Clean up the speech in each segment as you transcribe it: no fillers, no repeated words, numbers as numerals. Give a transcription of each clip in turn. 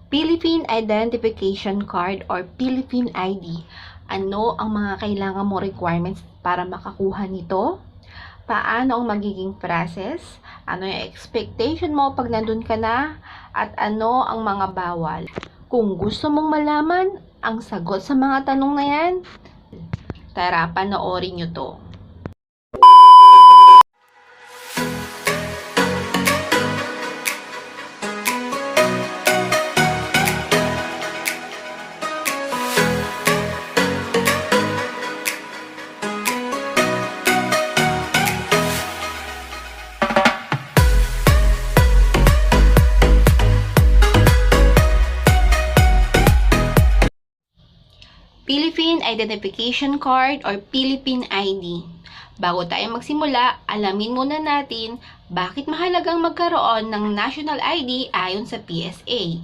Philippine Identification Card or Philippine ID. Ano ang mga kailangan mo requirements para makakuha nito? Paano ang magiging process? Ano yung expectation mo pag nandun ka na? At ano ang mga bawal? Kung gusto mong malaman ang sagot sa mga tanong na yan, tara, panoorin nyo to. Philippine Identification Card or Philippine ID. Bago tayo magsimula, alamin muna natin bakit mahalagang magkaroon ng National ID ayon sa PSA.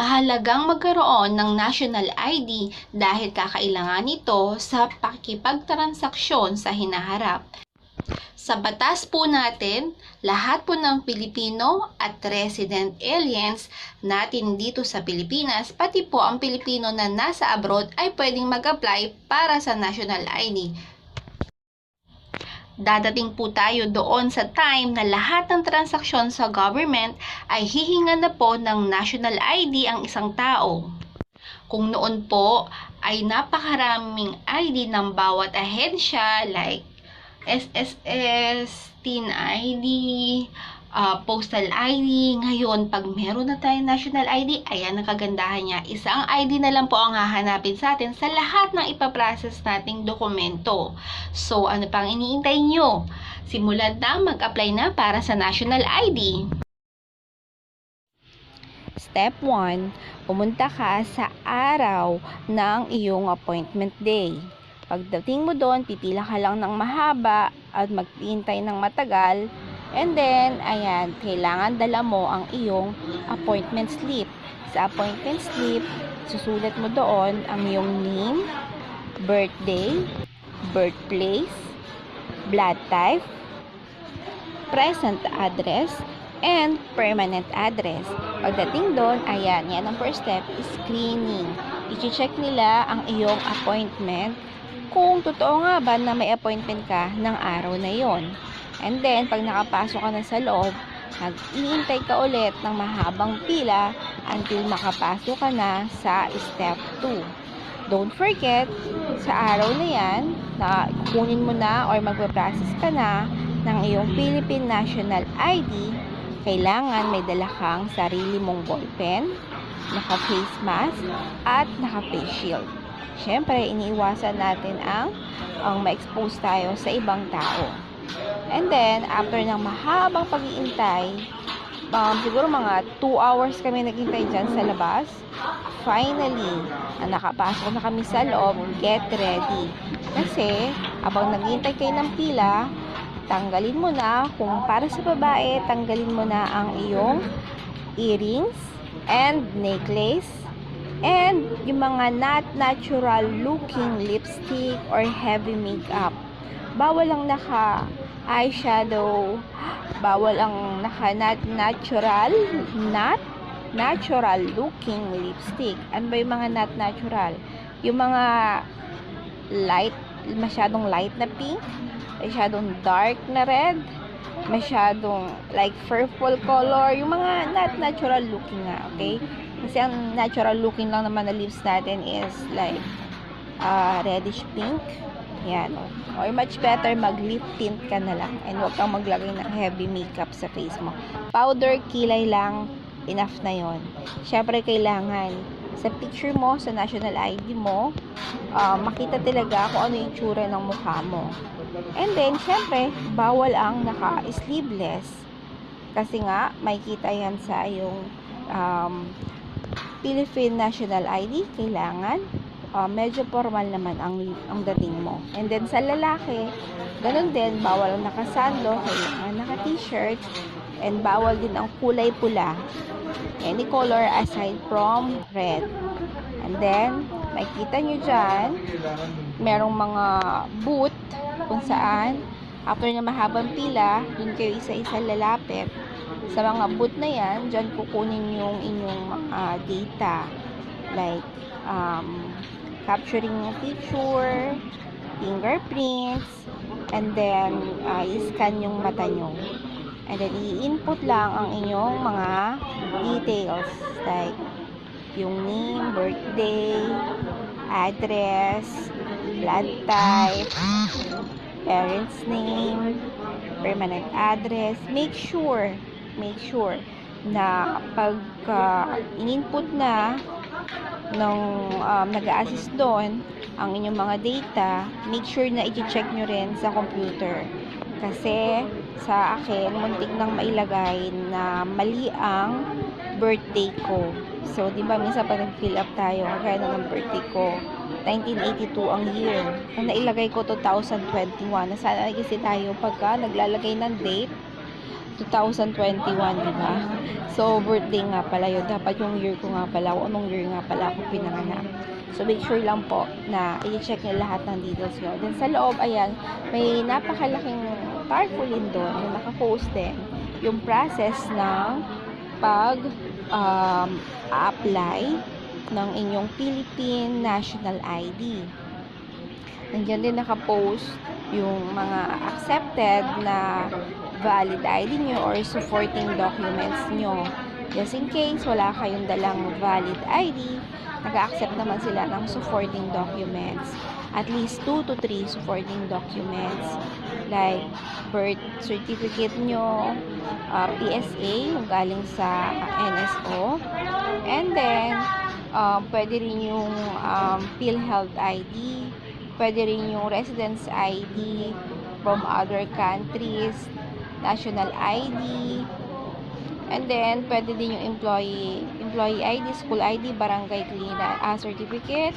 Mahalagang magkaroon ng National ID dahil kakailangan nito sa pakikipagtransaksyon sa hinaharap. Sa batas po natin, lahat po ng Pilipino at resident aliens natin dito sa Pilipinas, pati po ang Pilipino na nasa abroad ay pwedeng mag-apply para sa National ID. Dadating po tayo doon sa time na lahat ng transaksyon sa government ay hihingan na po ng National ID ang isang tao. Kung noon po ay napakaraming ID ng bawat ahensya like SSS, TIN ID, Postal ID. Ngayon, pag meron na tayong National ID, ayan ang kagandahan niya. Isang ID na lang po ang hahanapin sa atin sa lahat ng ipaprocess nating dokumento. So, ano pang iniintay nyo? Simulan na, mag-apply na para sa National ID. Step 1, pumunta ka sa araw ng iyong appointment day. Pagdating mo doon, pipila ka lang ng mahaba at maghihintay ng matagal. And then, ayan, kailangan dala mo ang iyong appointment slip. Sa appointment slip, susulat mo doon ang iyong name, birthday, birthplace, blood type, present address, and permanent address. Pagdating doon, ayan, yan ang first step, screening. I-check nila ang iyong appointment kung totoo nga ba na may appointment ka ng araw na yon. And then, pag nakapasok ka na sa loob, nag-iintay ka ulit ng mahabang pila until makapasok ka na sa step 2. Don't forget, sa araw na yan, na kunin mo na or magpa-process ka na ng iyong Philippine National ID, kailangan may dala kang sarili mong ballpen, naka-face mask, at naka-face shield. Siyempre, iniiwasan natin ang ma-expose tayo sa ibang tao. And then, after ng mahabang pag-iintay, siguro mga 2 hours kami naghintay dyan sa labas. Finally, nakapasok na kami sa loob, get ready. Kasi, habang naghintay kayo ng pila, tanggalin mo na, kung para sa babae, tanggalin mo na ang iyong earrings and necklace, and yung mga not natural looking lipstick or heavy makeup. Bawal ang naka eyeshadow, bawal ang naka not natural looking lipstick. Ano ba yung mga not natural? Yung mga masyadong light na pink, masyadong dark na red, masyadong like purple color, yung mga not natural looking nga, okay? Kasi ang natural looking lang naman na lips natin is like reddish pink. Yan. Or much better mag-lip tint ka na lang and huwag kang maglagay ng heavy makeup sa face mo. Powder, kilay lang, enough na yon. Syempre, kailangan sa picture mo, sa national ID mo, makita talaga kung ano yung tsura ng mukha mo. And then, syempre, bawal ang naka-sleeveless. Kasi nga, makikita yan sa yung Philippine National ID, kailangan medyo formal naman ang dating mo. And then sa lalaki, ganun din, bawal ang nakasando, kailangan naka-t-shirt, and bawal din ang kulay pula. Any color aside from red. And then, makikita nyo dyan, merong mga booth kung saan, after na mahabang pila, dun kayo isa-isa lalapit. Sa mga booth na yan, dyan kukunin yung inyong data. Like, capturing yung picture, fingerprints, and then, i-scan yung mata nyo. And then, i-input lang ang inyong mga details. Like, yung name, birthday, address, blood type, parents name, permanent address. Make sure na pag in-input na ng nag-a-assist doon ang inyong mga data, make sure na i-check nyo rin sa computer. Kasi sa akin, muntik nang mailagay na mali ang birthday ko. So, di ba, minsan pag nag-fill up tayo, kaya na ng birthday ko, 1982 ang year. Ang nailagay ko, 2021. Nasana kasi tayo pagka naglalagay ng date, 2021, di ba? So, birthday nga pala yun. Dapat yung year ko nga pala, o anong year nga pala ako pinanganak. So, make sure lang po na i-check nyo lahat ng details nyo. Then, sa loob, ayan, may napakalaking tarpaulin doon na nakapost din yung process ng pag-apply ng inyong Philippine National ID. Nandiyan din nakapost yung mga accepted na valid ID nyo or supporting documents nyo. Just in case wala kayong dalang valid ID, nag-accept naman sila ng supporting documents. At least 2 to 3 supporting documents like birth certificate nyo, PSA, yung galing sa NSO, and then pwede rin yung PhilHealth ID, pwede rin yung residence ID from other countries, national ID, and then pwede din yung employee ID, school ID, barangay cleanup certificate.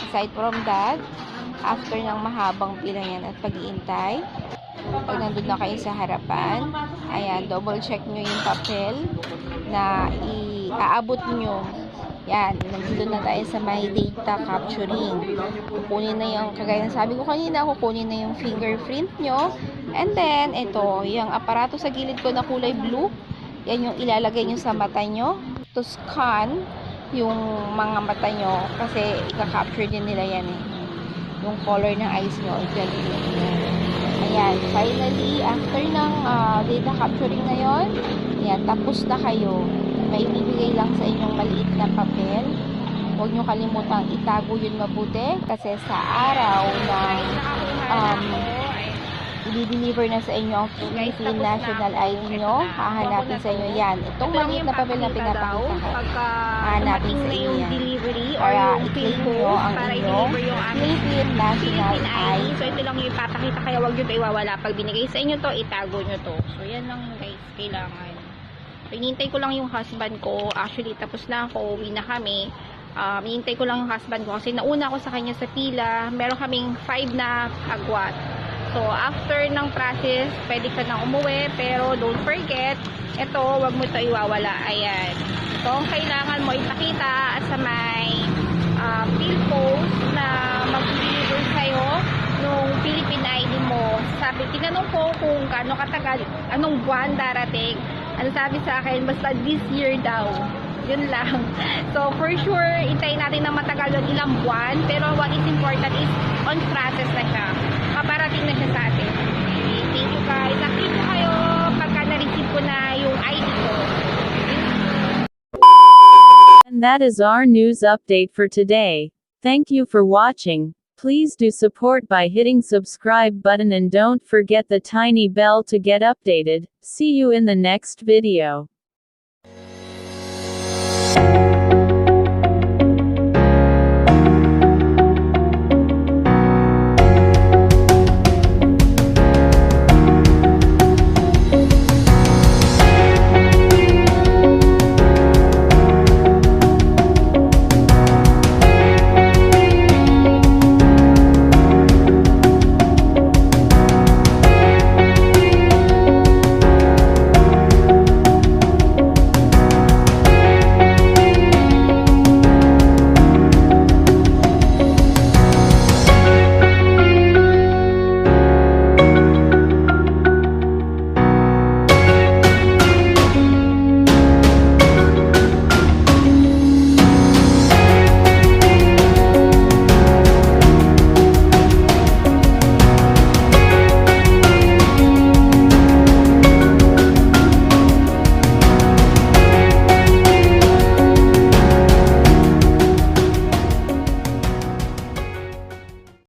Aside from that, after ng mahabang pila yan at pag-iintay, pag nandun na kayo sa harapan, ayan, double check nyo yung papel na iaabot nyo. Yan, nandun na tayo sa my data capturing. Kukunin na yung, kagaya ng sabi ko kanina, kukunin na yung fingerprint nyo. And then, ito, yung aparato sa gilid ko na kulay blue, yan yung ilalagay nyo sa mata nyo to scan yung mga mata nyo kasi ika-capture din nila yan eh. Yung color ng eyes nyo, ayan, finally, after ng data capturing na yon, ayan, tapos na kayo. May ibibigay lang sa inyong maliit na papel. Huwag nyo kalimutang itago yun mabuti kasi sa araw ng i-deliver na sa inyo ang Philippine National ID nyo, hahanapin sa inyo yan. Itong maliit na papel na pinapakita ko, hahanapin sa inyo yan. Para i-claim nyo ang inyong Philippine National ID. So, ito lang yung ipapakita, kaya huwag nyo ito iwawala. Pag binigay sa inyo to, itago nyo to. So, yan lang guys, kailangan. Hinintay ko lang yung husband ko. Actually, tapos na ako, uwi na kami. Hinintay ko lang yung husband ko kasi nauna ako sa kanya sa pila. Meron kaming 5 na agwat. So, after ng process, pwede ka nang umuwi, pero don't forget, ito, wag mo ito iwawala. Ayan. Ito ang kailangan mo ipakita sa may PhilPost na mag-deliver sa'yo nung Philippine ID mo. Sabi, tinanong ko kung gaano katagal, anong buwan darating. Ano sabi sa akin, basta this year daw. Yun lang. So, for sure, hintayin natin ng matagal doon ilang buwan. Pero what is important is on process na siya. Paparating na siya sa atin. Okay, thank you guys. Update ko kayo pagka na-receive ko na yung ID ko. And that is our news update for today. Thank you for watching. Please do support by hitting subscribe button and don't forget the tiny bell to get updated. See you in the next video.